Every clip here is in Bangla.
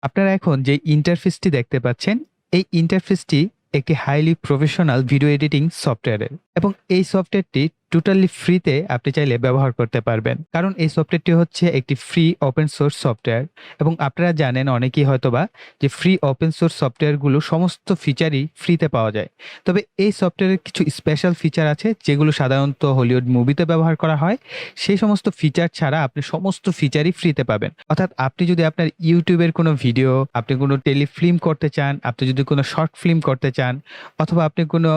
আপনারা এখন যে ইন্টারফেসটি দেখতে পাচ্ছেন, এই ইন্টারফেসটি একটি হাইলি প্রফেশনাল ভিডিও এডিটিং সফটওয়্যারের এবং এই সফটওয়্যারটি টোটালি ফ্রিতে আপনি চাইলে ব্যবহার করতে পারবেন। কারণ এই সফটওয়্যারটি হচ্ছে একটি ফ্রি ওপেন সোর্স সফটওয়্যার এবং আপনারা জানেন অনেকেই হয়তোবা যে ফ্রি ওপেন সোর্স সফটওয়্যারগুলো সমস্ত ফিচারই ফ্রিতে পাওয়া যায়। তবে এই সফটওয়্যারের কিছু স্পেশাল ফিচার আছে যেগুলো সাধারণত হলিউড মুভিতে ব্যবহার করা হয়। সেই সমস্ত ফিচার ছাড়া আপনি সমস্ত ফিচারই ফ্রিতে পাবেন। অর্থাৎ আপনি যদি আপনার ইউটিউবের কোনো ভিডিও, আপনি কোনো টেলিফিল্ম করতে চান, আপনি যদি কোনো শর্ট ফিল্ম করতে চান অথবা আপনি কোনো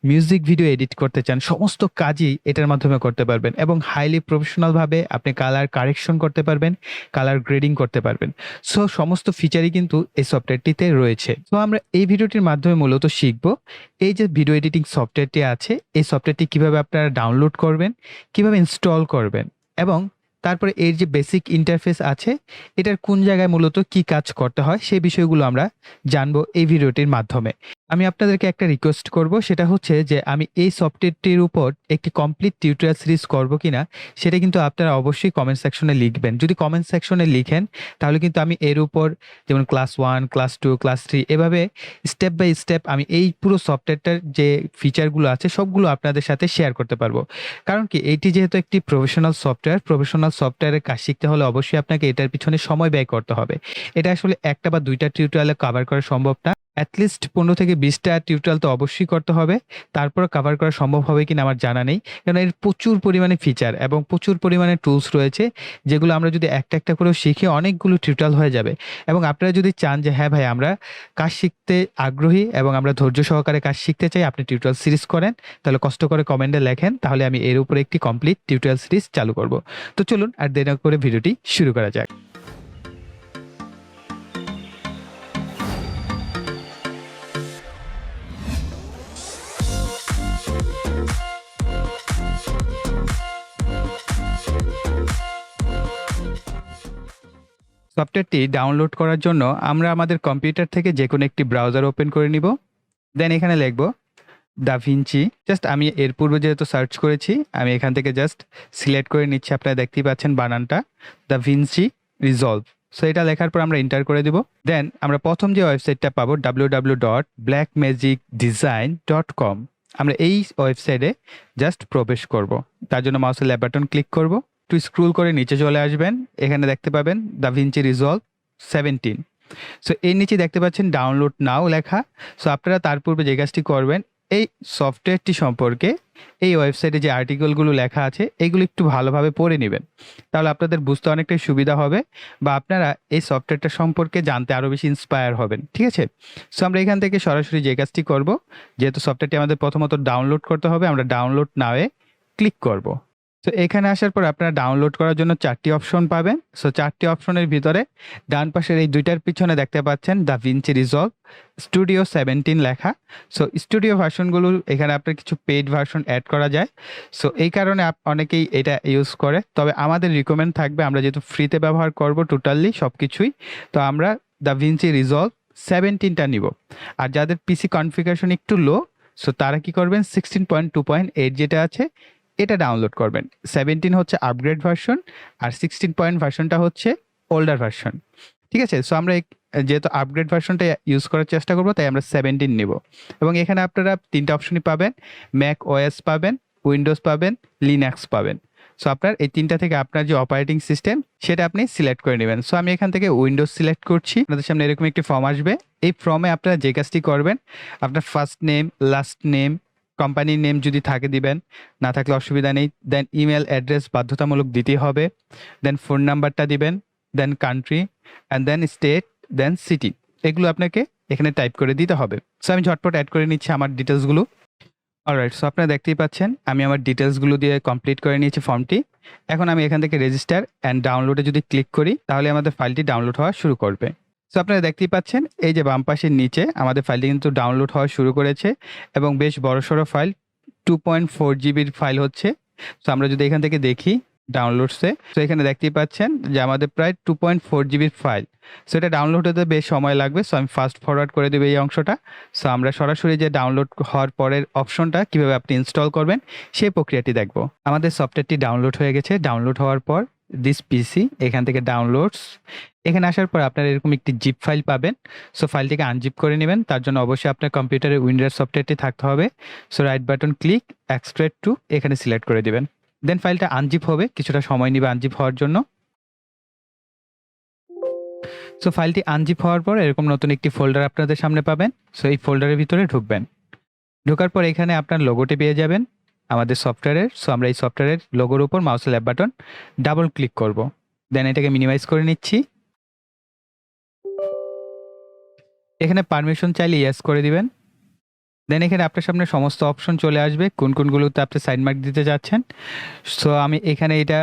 মিউজিক ভিডিও এডিট করতে চান, সমস্ত কাজই এটার মাধ্যমে করতে পারবেন এবং হাইলি প্রফেশনাল ভাবে আপনি কালার কারেকশন করতে পারবেন, কালার গ্রেডিং করতে পারবেন। সো সমস্ত ফিচারই কিন্তু এই সফটওয়্যারটিতে রয়েছে। তো আমরা এই ভিডিওটির মাধ্যমে মূলত শিখব এই যে ভিডিও এডিটিং সফটওয়্যারটি আছে, এই সফটওয়্যারটি কিভাবে আপনারা ডাউনলোড করবেন, কিভাবে ইনস্টল করবেন এবং তারপরে এর যে বেসিক ইন্টারফেস আছে এটার কোন জায়গায় মূলত কি কাজ করতে হয় সেই বিষয়গুলো আমরা জানবো এই ভিডিওটির মাধ্যমে। আমি আপনাদেরকে একটা রিকোয়েস্ট করব, সেটা হচ্ছে যে আমি এই সফটওয়্যারটির উপর একটি কমপ্লিট টিউটোরিয়াল সিরিজ করব কিনা সেটা কিন্তু আপনারা অবশ্যই কমেন্ট সেকশনে লিখবেন। যদি কমেন্ট সেকশনে লিখেন তাহলে কিন্তু আমি এর উপর যেমন ক্লাস 1, ক্লাস 2, ক্লাস 3 এভাবে স্টেপ বাই স্টেপ আমি এই পুরো সফটওয়্যারটার যে ফিচারগুলো আছে সবগুলো আপনাদের সাথে শেয়ার করতে পারবো। কারণ কি, এইটি যেহেতু একটি প্রফেশনাল সফটওয়্যারের কাজ শিখতে হলে অবশ্যই আপনাকে এটার পিছনে সময় ব্যয় করতে হবে। এটা আসলে একটা বা দুইটা টিউটোরিয়ালে কভার করা সম্ভব না। অ্যাটলিস্ট 15 থেকে 20টা টিউটোরিয়াল তো অবশ্যই করতে হবে। তারপর কভার করা সম্ভব হবে কিনা আমার জানা নেই, কারণ এর প্রচুর পরিমাণে ফিচার এবং প্রচুর পরিমাণে টুলস রয়েছে যেগুলো আমরা যদি একটা একটা করে শিখি অনেকগুলো টিউটোরিয়াল হয়ে যাবে। এবং আপনারা যদি চান যে হ্যাঁ ভাই আমরা কাজ শিখতে আগ্রহী এবং আমরা ধৈর্য সহকারে কাজ শিখতে চাই, আপনি টিউটোরিয়াল সিরিজ করেন, তাহলে কষ্ট করে কমেন্টে লেখেন, তাহলে আমি এর উপরে একটি কমপ্লিট টিউটোরিয়াল সিরিজ চালু করব। তো চলুন আর দেরি না করে ভিডিওটি শুরু করা যাক। সফটওয়্যারটি ডাউনলোড করার জন্য আমরা আমাদের কম্পিউটার থেকে যে কোনো একটি ব্রাউজার ওপেন করে নিব। দেন এখানে লিখব DaVinci। জাস্ট আমি এর পূর্বে যেহেতু সার্চ করেছি আমি এখান থেকে জাস্ট সিলেক্ট করে নিচ্ছি, আপনারা দেখতেই পাচ্ছেন বানানটা DaVinci Resolve। সো এটা লেখার পর আমরা এন্টার করে দিব। দেন আমরা প্রথম যে ওয়েবসাইটটা পাবো www.blackmagicdesign.com। আমরা এই ওয়েবসাইটে জাস্ট প্রবেশ করব। তার জন্য মাউসের লেফট বাটন ক্লিক করব, একটু স্ক্রল করে নিচে চলে আসবেন, এখানে দেখতে পাবেন DaVinci Resolve 17। সো এর নিচে দেখতে পাচ্ছেন ডাউনলোড নাও লেখা। সো আপনারা তার পূর্বে যে কাজটি করবেন, এই সফটওয়্যারটি সম্পর্কে এই ওয়েবসাইটে যে আর্টিকেলগুলো লেখা আছে এগুলো একটু ভালোভাবে পড়ে নেবেন, তাহলে আপনাদের বুঝতে অনেকটাই সুবিধা হবে বা আপনারা এই সফটওয়্যারটা সম্পর্কে জানতে আরও বেশি ইন্সপায়ার হবেন। ঠিক আছে, সো আমরা এখান থেকে সরাসরি যে কাজটি করব, যেহেতু সফটওয়্যারটি আমাদের প্রথমত ডাউনলোড করতে হবে, আমরা ডাউনলোড নাওয়ে ক্লিক করব। তো এখানে আসার পর আপনারা ডাউনলোড করার জন্য 4টি অপশন পাবেন। সো 4টি অপশনের ভিতরে ডান পাশের এই দুইটার পিছনে দেখতে পাচ্ছেন DaVinci Resolve Studio 17 লেখা। সো স্টুডিও ভার্সনগুলো এখানে আপনার কিছু পেইড ভার্সন অ্যাড করা যায়, সো এই কারণে অনেকেই এটা ইউজ করে। তবে আমাদের রিকমেন্ড থাকবে, আমরা যেহেতু ফ্রিতে ব্যবহার করব টোটালি সব কিছুই, তো আমরা DaVinci Resolve 17টা নিব। আর যাদের পিসি কনফিগারেশন একটু লো, সো তারা কি করবেন 16.2.8 যেটা আছে এটা ডাউনলোড করবেন। 17 হচ্ছে আপগ্রেড ভার্সন আর 16 ভার্সনটা হচ্ছে ওল্ডার ভার্সন। ঠিক আছে, সো আমরা যেহেতু আপগ্রেড ভার্সনটা ইউজ করার চেষ্টা করবো তাই আমরা 17 নিব। এবং এখানে আপনারা 3টা অপশনই পাবেন, ম্যাক ওএস পাবেন, উইন্ডোজ পাবেন, লিনাক্স পাবেন। সো আপনার এই 3টা থেকে আপনার যে অপারেটিং সিস্টেম সেটা আপনি সিলেক্ট করে নেবেন। সো আমি এখান থেকে উইন্ডোজ সিলেক্ট করছি। আপনাদের সামনে এরকম একটি ফর্ম আসবে, এই ফর্মে আপনারা যে কাজটি করবেন আপনার ফার্স্ট নেম, লাস্ট নেম, কোম্পানির নেম যদি থাকে দিবেন, না থাকলে অসুবিধা নেই। দেন ইমেল অ্যাড্রেস বাধ্যতামূলক দিতেই হবে। দেন ফোন নাম্বারটা দিবেন, then country and then state, then city, এগুলো আপনাকে এখানে টাইপ করে দিতে হবে। সো আমি ঝটপট অ্যাড করে নিচ্ছি আমার ডিটেলসগুলো। অলরাইট, সো আপনারা দেখতেই পাচ্ছেন আমি আমার ডিটেলসগুলো দিয়ে কমপ্লিট করে নিয়েছি ফর্মটি। এখন আমি এখান থেকে রেজিস্টার অ্যান্ড ডাউনলোডে যদি ক্লিক করি তাহলে আমাদের ফাইলটি ডাউনলোড হওয়া শুরু করবে। সো আপনারা দেখতেই পাচ্ছেন এই যে বাম পাশের নিচে আমাদের ফাইলটি কিন্তু ডাউনলোড হওয়া শুরু করেছে এবং বেশ বড়সড় ফাইল, 2.4 জিবির ফাইল হচ্ছে। সো আমরা যদি এখান থেকে দেখি ডাউনলোডসে, তো এখানে দেখতেই পাচ্ছেন যে আমাদের প্রায় 2.4 জিবির ফাইল। সো এটা ডাউনলোড হতে বেশ সময় লাগবে, সো আমি ফাস্ট ফরওয়ার্ড করে দেবো এই অংশটা। সো আমরা সরাসরি যে ডাউনলোড হওয়ার পরের অপশনটা কীভাবে আপনি ইনস্টল করবেন সেই প্রক্রিয়াটি দেখব। আমাদের সফটওয়্যারটি ডাউনলোড হয়ে গেছে। ডাউনলোড হওয়ার পর দিস পিসি, এখান থেকে ডাউনলোডস, এখানে আসার পর আপনারা এরকম একটি জিপ ফাইল পাবেন। সো ফাইলটিকে আনজিপ করে নেবেন, তার জন্য অবশ্যই আপনার কম্পিউটারে উইন্ডোজ সফটওয়্যারটি থাকতে হবে। So right button click, extract two, এখানে সিলেক্ট করে দিবেন। দেন ফাইলটা আনজিপ হবে, কিছুটা সময় নেবে আনজিপ হওয়ার জন্য। সো ফাইলটি আনজিপ হওয়ার পর এরকম নতুন একটি ফোল্ডার আপনাদের সামনে পাবেন। সো এই ফোল্ডারের ভিতরে ঢুকবেন। ঢোকার পর এখানে আপনার লোগোটি পেয়ে যাবেন আমাদের সফটওয়্যারের। সো আমরা এই সফটওয়্যারের লোগোর উপর মাউসের লেফট বাটন ডাবল ক্লিক করব। দেন এটাকে মিনিমাইজ করে নিচ্ছি। এখানে পারমিশন চাইলে ইয়েস করে দিবেন। দেন এখানে আপনার সামনে সমস্ত অপশন চলে আসবে, কোন কোনগুলোতে আপনি সাইন মার্ক দিতে যাচ্ছেন। সো আমি এখানে এটা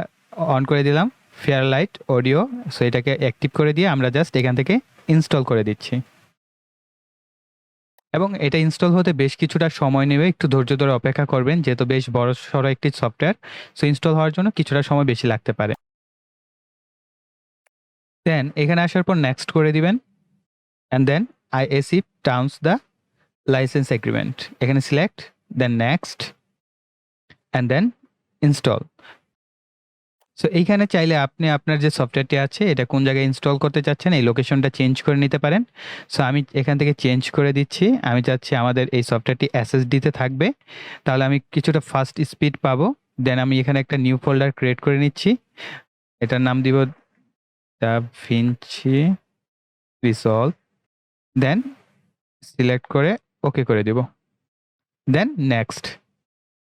অন করে দিলাম, ফেয়ার লাইট অডিও। সো এটাকে অ্যাক্টিভ করে দিয়ে আমরা জাস্ট এখান থেকে ইনস্টল করে দিচ্ছি। এবং এটা ইনস্টল হতে বেশ কিছুটা সময় নেবে, একটু ধৈর্য ধরে অপেক্ষা করবেন, যেহেতু বেশ বড় সড়ো একটি সফটওয়্যার। সো ইনস্টল হওয়ার জন্য কিছুটা সময় বেশি লাগতে পারে। দেন এখানে আসার পর নেক্সট করে দিবেন, and then I accept terms the license agreement, এখানে select, then next, and then install. So এইখানে চাইলে আপনি আপনার যে সফটওয়্যারটি আছে এটা কোন জায়গায় ইনস্টল করতে চাচ্ছেন এই লোকেশনটা চেঞ্জ করে নিতে পারেন। সো আমি এখান থেকে চেঞ্জ করে দিচ্ছি, আমি চাচ্ছি আমাদের এই সফটওয়্যারটি এসএসডিতে থাকবে, তাহলে আমি কিছুটা ফাস্ট স্পিড পাবো। দেন আমি এখানে একটা নিউ ফোল্ডার ক্রিয়েট করে নিচ্ছি, এটার নাম দিব DaVinci Resolve। দেন সিলেক্ট করে ওকে করে দিব, then next,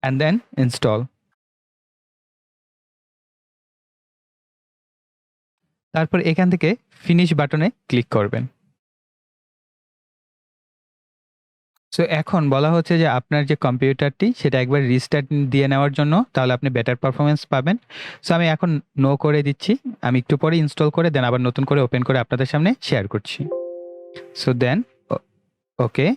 and then install. তারপর এখান থেকে ফিনিশ বাটনে ক্লিক করবেন। সো এখন বলা হচ্ছে যে আপনার যে কম্পিউটারটি সেটা একবার রিস্টার্ট দিয়ে নেওয়ার জন্য, তাহলে আপনি বেটার পারফরমেন্স পাবেন। সো আমি এখন নো করে দিচ্ছি, আমি একটু পরে ইনস্টল করে দেন আবার নতুন করে ওপেন করে আপনাদের সামনে শেয়ার করছি। সো দেন ওকে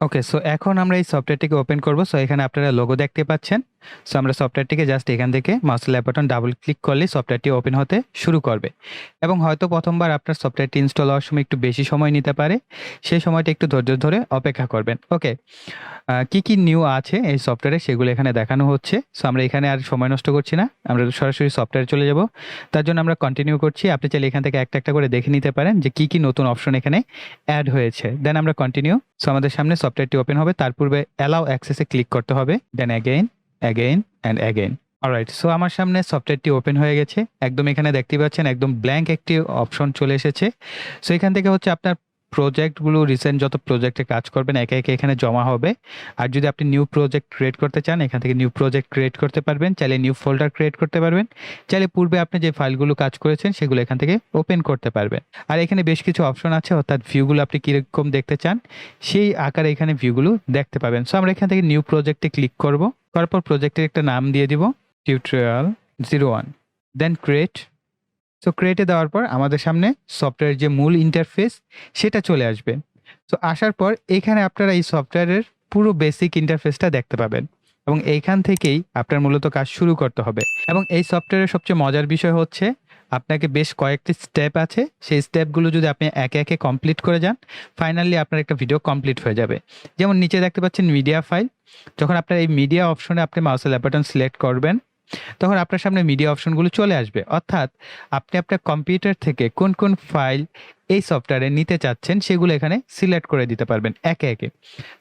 ওকে সো এখন আমরা এই সফটওয়্যারটিকে ওপেন করব। সো এখানে আপনারা লোগো দেখতে পাচ্ছেন। সো আমরা সফটওয়্যারটিকে জাস্ট এখান থেকে মাউসের লেফট বাটন ডাবল ক্লিক করলে সফটওয়্যারটি ওপেন হতে শুরু করবে, এবং হয়তো প্রথমবার আপনার সফটওয়্যারটি ইনস্টল হওয়ার সময় একটু বেশি সময় নিতে পারে, সেই সময়টা একটু ধৈর্য ধরে অপেক্ষা করবেন। ওকে, কি কি নিউ আছে এই সফটওয়্যারে সেগুলো এখানে দেখানো হচ্ছে। সো আমরা এখানে আর সময় নষ্ট করছি না, আমরা সরাসরি সফটওয়্যারে চলে যাব। তার জন্য আমরা কন্টিনিউ করছি, আপনি চাইলে এখান থেকে একটা একটা করে দেখে নিতে পারেন যে কি কি নতুন অপশন এখানে অ্যাড হয়েছে। দেন আমরা কন্টিনিউ। সো আমাদের সামনে সফটওয়্যারটি ওপেন হবে, তার পূর্বে অ্যালাউ অ্যাক্সেসে ক্লিক করতে হবে, then again again and again. Alright, so আমার সামনে সফটওয়্যারটি ওপেন হয়ে গেছে, একদম এখানে দেখতে পাচ্ছেন একদম ব্ল্যাঙ্ক একটি অপশন চলে এসেছে। সো এখান থেকে হচ্ছে আপনার প্রজেক্টগুলো, রিসেন্ট যত প্রজেক্টে কাজ করবেন একে একে এখানে জমা হবে। আর যদি আপনি নিউ প্রজেক্ট ক্রিয়েট করতে চান এখান থেকে নিউ প্রজেক্ট ক্রিয়েট করতে পারবেন, চাইলে নিউ ফোল্ডার ক্রিয়েট করতে পারবেন, চাইলে পূর্বে আপনি যে ফাইলগুলো কাজ করেছেন সেগুলো এখান থেকে ওপেন করতে পারবেন। আর এখানে বেশ কিছু অপশন আছে, অর্থাৎ ভিউগুলো আপনি কীরকম দেখতে চান সেই আকারে এখানে ভিউগুলো দেখতে পাবেন। সো আমরা এখান থেকে নিউ প্রজেক্টে ক্লিক করব, তারপর প্রজেক্টের একটা নাম দিয়ে দিব টিউটোরিয়াল 01, দেন ক্রিয়েট। সো ক্রিয়েটে দেওয়ার পর আমাদের সামনে সফটওয়্যারের যে মূল ইন্টারফেস সেটা চলে আসবে। সো আসার পর এখানে আপনারা এই সফটওয়্যারের পুরো বেসিক ইন্টারফেসটা দেখতে পাবেন, এবং এইখান থেকেই আপনার মূলত কাজ শুরু করতে হবে। এবং এই সফটওয়্যারের সবচেয়ে মজার বিষয় হচ্ছে আপনাকে বেশ কয়েকটি স্টেপ আছে, সেই স্টেপগুলো যদি আপনি একে একে কমপ্লিট করে যান ফাইনালি আপনার একটা ভিডিও কমপ্লিট হয়ে যাবে। যেমন নিচে দেখতে পাচ্ছেন মিডিয়া ফাইল, যখন আপনার এই মিডিয়া অপশনে আপনি মাউসের লেফট বাটন সিলেক্ট করবেন তখন আপনার সামনে মিডিয়া অপশনগুলো চলে আসবে, অর্থাৎ আপনি আপনার কম্পিউটার থেকে কোন কোন ফাইল এই সফটওয়্যারে নিতে চাচ্ছেন সেগুলো এখানে সিলেক্ট করে দিতে পারবেন একে একে।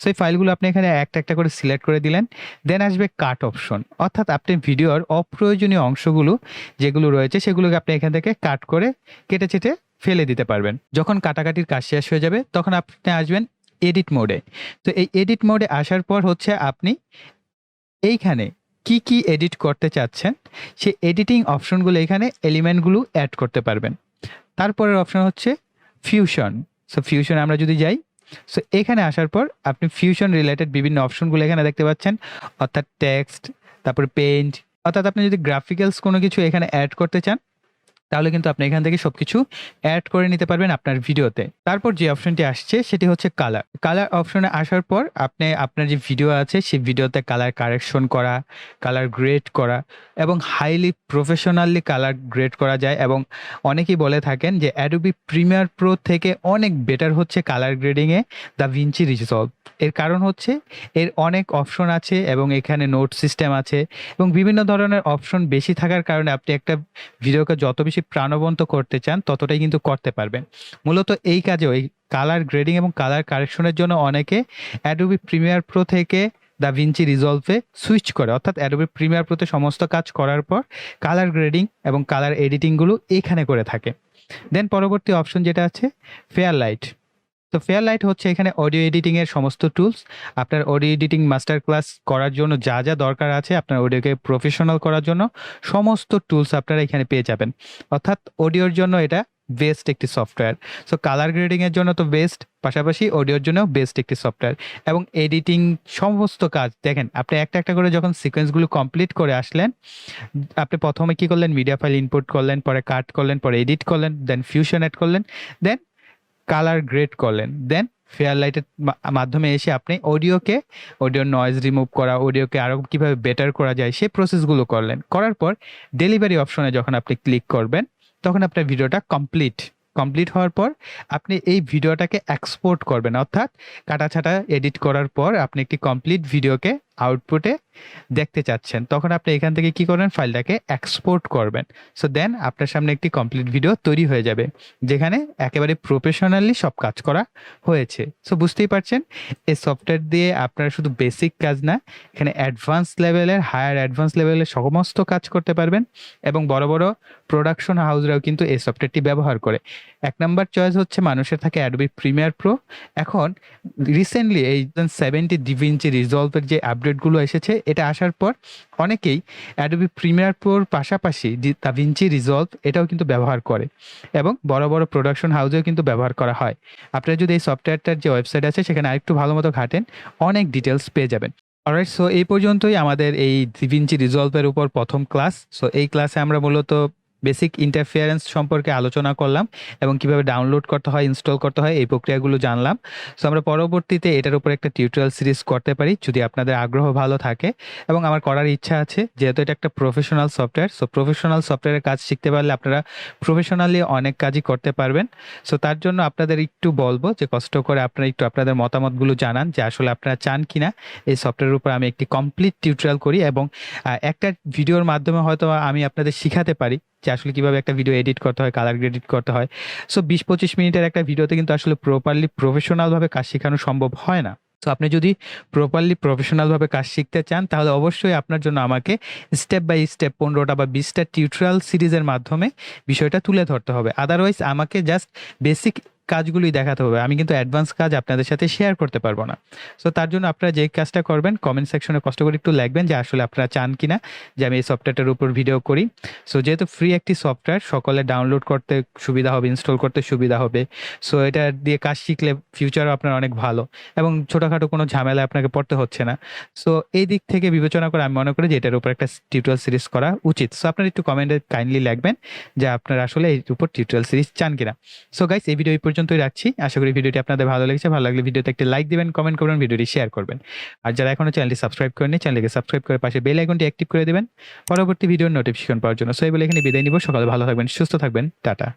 সো এই ফাইলগুলো আপনি এখানে একটা একটা করে সিলেক্ট করে দিলেন, দেন আসবে কাট অপশন, অর্থাৎ আপনি ভিডিওর অপ্রয়োজনীয় অংশগুলো যেগুলো রয়েছে সেগুলোকে আপনি এখান থেকে কাট করে কেটে চেটে ফেলে দিতে পারবেন। যখন কাটাকাটির কাজ শেষ হয়ে যাবে তখন আপনি আসবেন এডিট মোডে। তো এই এডিট মোডে আসার পর হচ্ছে আপনি এইখানে কি কি এডিট করতে চাচ্ছেন সেই এডিটিং অপশনগুলো এখানে এলিমেন্টগুলো অ্যাড করতে পারবেন। তারপরের অপশন হচ্ছে ফিউশন। সো ফিউশন আমরা যদি যাই, সো এখানে আসার পর আপনি ফিউশন রিলেটেড বিভিন্ন অপশনগুলো এখানে দেখতে পাচ্ছেন, অর্থাৎ টেক্সট, তারপর পেইন্ট, অর্থাৎ আপনি যদি গ্রাফিক্যালস কোনো কিছু এখানে অ্যাড করতে চান তাহলে কিন্তু আপনি এখান থেকে সবকিছু অ্যাড করে নিতে পারবেন আপনার ভিডিওতে। তারপর যে অপশনটি আসছে সেটি হচ্ছে কালার। কালার অপশনে আসার পর আপনি আপনার যে ভিডিও আছে সেই ভিডিওতে কালার কারেকশন করা, কালার গ্রেড করা এবং হাইলি প্রফেশনালি কালার গ্রেড করা যায়। এবং অনেকেই বলে থাকেন যে অ্যাডোবি প্রিমিয়ার প্রো থেকে অনেক বেটার হচ্ছে কালার গ্রেডিংয়ে দাভিঞ্চি রিজলভ। এর কারণ হচ্ছে এর অনেক অপশন আছে এবং এখানে নোট সিস্টেম আছে এবং বিভিন্ন ধরনের অপশন বেশি থাকার কারণে আপনি একটা ভিডিওকে যত বেশি প্রাণবন্ত করতে চান ততটাই কিন্তু করতে পারবেন। মূলত এই কাজে ওই কালার গ্রেডিং এবং কালার কারেকশনের জন্য অনেকে অ্যাডোবি প্রিমিয়ার প্রো থেকে দাভিঞ্চি রিজলভে সুইচ করে, অর্থাৎ অ্যাডোবি প্রিমিয়ার প্রোতে সমস্ত কাজ করার পর কালার গ্রেডিং এবং কালার এডিটিংগুলো এখানে করে থাকে। দেন পরবর্তী অপশন যেটা আছে ফেয়ার লাইট। তো ফেয়ার লাইট হচ্ছে এখানে অডিও এডিটিং এর সমস্ত টুলস। আপনার অডিও এডিটিং মাস্টার ক্লাস করার জন্য যা যা দরকার আছে, আপনার অডিওকে প্রফেশনাল করার জন্য সমস্ত টুলস আপনারা এখানে পেয়ে যাবেন। অর্থাৎ অডিওর জন্য এটা বেস্ট একটি সফটওয়্যার। সো কালার গ্রেডিং এর জন্য তো বেস্ট, পাশাপাশি অডিওর জন্য বেস্ট একটি সফটওয়্যার। এবং এডিটিং সমস্ত কাজ দেখেন, আপনি একটা একটা করে যখন সিকোয়েন্সগুলো কমপ্লিট করে আসলেন, আপনি প্রথমে কি করলেন, মিডিয়া ফাইল ইনপুট করলেন, পরে কাট করলেন, পরে এডিট করলেন, দেন ফিউশন অ্যাড করলেন, দেন কালার গ্রেড করলেন, দেন ফেয়ার লাইটের মাধ্যমে এসে আপনি অডিওর নয়েজ রিমুভ করা, অডিওকে আরও কীভাবে বেটার করা যায় সেই প্রসেসগুলো করলেন। করার পর ডেলিভারি অপশনে যখন আপনি ক্লিক করবেন তখন আপনার ভিডিওটা কমপ্লিট হওয়ার পর আপনি এই ভিডিওটাকে এক্সপোর্ট করবেন, অর্থাৎ কাটাছাটা এডিট করার পর আপনি একটি কমপ্লিট ভিডিওকে আউটপুটে দেখতে চাচ্ছেন, তখন আপনি এখান থেকে কি করবেন, ফাইলটাকে এক্সপোর্ট করবেন। সো দেন আপনার সামনে একটি কমপ্লিট ভিডিও তৈরি হয়ে যাবে যেখানে একেবারে প্রফেশনালি সব কাজ করা হয়েছে। সো বুঝতেই পারছেন এই সফটওয়্যার দিয়ে আপনারা শুধু বেসিক কাজ না, এখানে হায়ার অ্যাডভান্স লেভেলের সমস্ত কাজ করতে পারবেন। এবং বড় বড় প্রোডাকশন হাউসরাও কিন্তু এই সফটওয়্যারটি ব্যবহার করে। এক নাম্বার চয়েস হচ্ছে মানুষের থাকে অ্যাডোবি প্রিমিয়ার প্রো। এখন রিসেন্টলি এই 70 DaVinci রিজলভের যে আপডেটগুলো এসেছে, এটা আসার পর অনেকেই অ্যাডোবি প্রিমিয়ার প্রোর পাশাপাশি দাভিঞ্চি রিজলভ এটাও কিন্তু ব্যবহার করে এবং বড় বড় প্রোডাকশন হাউসেও কিন্তু ব্যবহার করা হয়। আপনারা যদি এই সফটওয়্যারটার যে ওয়েবসাইট আছে সেখানে আরেকটু ভালো মতো ঘাটেন, অনেক ডিটেলস পেয়ে যাবেন। অলরাইট, সো এই পর্যন্তই আমাদের এই DaVinci রিজলভের উপর প্রথম ক্লাস। সো এই ক্লাসে আমরা মূলত বেসিক ইন্টারফিয়ারেন্স সম্পর্কে আলোচনা করলাম এবং কিভাবে ডাউনলোড করতে হয়, ইনস্টল করতে হয়, এই প্রক্রিয়াগুলো জানলাম। সো আমরা পরবর্তীতে এটার উপর একটা টিউটোরিয়াল সিরিজ করতে পারি যদি আপনাদের আগ্রহ ভালো থাকে এবং আমার করার ইচ্ছা আছে, যেহেতু এটা একটা প্রফেশনাল সফটওয়্যার। সো প্রফেশনাল সফটওয়্যারের কাজ শিখতে পারলে আপনারা প্রফেশনালি অনেক কাজই করতে পারবেন। সো তার জন্য আপনাদের একটু বলবো যে কষ্ট করে আপনারা একটু আপনাদের মতামতগুলো জানান যে আসলে আপনারা চান কিনা এই সফটওয়্যারের উপর আমি একটি কমপ্লিট টিউটোরিয়াল করি এবং একটা ভিডিওর মাধ্যমে হয়তো আমি আপনাদের শিখাতে পারি যে আসলে কিভাবে একটা ভিডিও এডিট করতে হয়, কালার গ্রেডিট করতে হয়। সো 20-25 মিনিটের একটা ভিডিওতে কিন্তু আসলে প্রপারলি প্রফেশনালভাবে কাজ শেখানো সম্ভব হয় না। সো আপনি যদি প্রপারলি প্রফেশনালভাবে কাজ শিখতে চান তাহলে অবশ্যই আপনার জন্য আমাকে স্টেপ বাই স্টেপ 15টা বা 20টা টিউটোরিয়াল সিরিজের মাধ্যমে বিষয়টা তুলে ধরতে হবে। আদারওয়াইজ আমাকে জাস্ট বেসিক কাজগুলোই দেখাতে হবে, আমি কিন্তু অ্যাডভান্স কাজ আপনাদের সাথে শেয়ার করতে পারবো না। সো তার জন্য আপনারা যে কাজটা করবেন, কমেন্ট সেকশনে কষ্ট করে একটু লিখবেন যে আসলে আপনারা চান কিনা যে আমি এই সফটওয়্যারটার উপর ভিডিও করি। সো যেহেতু ফ্রি একটি সফটওয়্যার, সকলে ডাউনলোড করতে সুবিধা হবে, ইনস্টল করতে সুবিধা হবে। সো এটা দিয়ে কাজ শিখলে ফিউচারও আপনার অনেক ভালো এবং ছোটোখাটো কোনো ঝামেলায় আপনাকে পড়তে হচ্ছে না। সো এই দিক থেকে বিবেচনা করে আমি মনে করি যে এটার উপর একটা টিউটোরিয়াল সিরিজ করা উচিত। সো আপনারা একটু কমেন্টে কাইন্ডলি লিখবেন যে আপনারা আসলে এর উপর টিউটোরিয়াল সিরিজ চান কিনা। সো গাইস, এই ভিডিও এই পর্যন্তই রাখছি। আশা করি ভিডিওটি আপনাদের ভালো লেগেছে। ভালো লাগলে ভিডিওতে একটি লাইক দিবেন, কমেন্ট করবেন, ভিডিওটি শেয়ার করবেন। আর যারা এখনো চ্যানেলটি সাবস্ক্রাইব করেননি, চ্যানেলকে সাবস্ক্রাইব করে পাশে বেল আইকনটি অ্যাক্টিভ করে দিবেন পরবর্তী ভিডিওর নোটিফিকেশন পাওয়ার জন্য। সো এই বলে এখানে বিদায় নিব। সকালে ভালো থাকবেন, সুস্থ থাকবেন, টাটা।